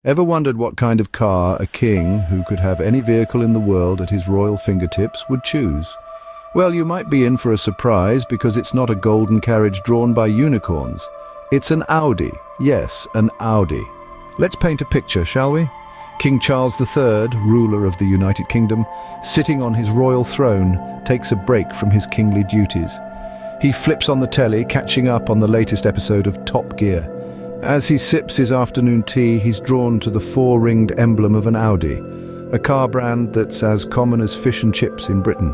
Ever wondered what kind of car a king, who could have any vehicle in the world at his royal fingertips, would choose? Well, you might be in for a surprise because it's not a golden carriage drawn by unicorns. It's an Audi. Yes, an Audi. Let's paint a picture, shall we? King Charles III, ruler of the United Kingdom, sitting on his royal throne, takes a break from his kingly duties. He flips on the telly, catching up on the latest episode of Top Gear. As he sips his afternoon tea, he's drawn to the four-ringed emblem of an Audi, a car brand that's as common as fish and chips in Britain.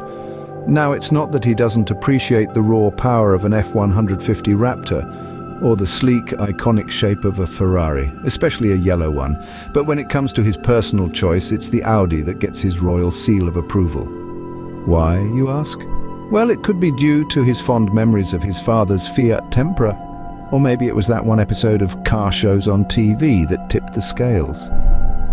Now, it's not that he doesn't appreciate the raw power of an F-150 Raptor, or the sleek, iconic shape of a Ferrari, especially a yellow one. But when it comes to his personal choice, it's the Audi that gets his royal seal of approval. Why, you ask? Well, it could be due to his fond memories of his father's Fiat Tempra. Or maybe it was that one episode of car shows on TV that tipped the scales.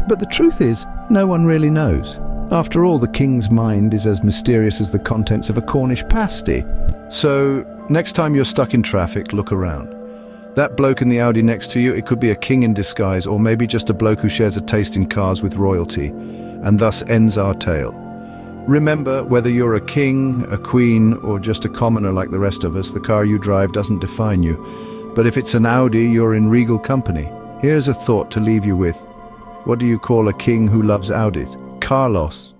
But the truth is, no one really knows. After all, the king's mind is as mysterious as the contents of a Cornish pasty. So, next time you're stuck in traffic, look around. That bloke in the Audi next to you, it could be a king in disguise, or maybe just a bloke who shares a taste in cars with royalty, and thus ends our tale. Remember, whether you're a king, a queen, or just a commoner like the rest of us, the car you drive doesn't define you. But if it's an Audi, you're in regal company. Here's a thought to leave you with. What do you call a king who loves Audis? Carlos.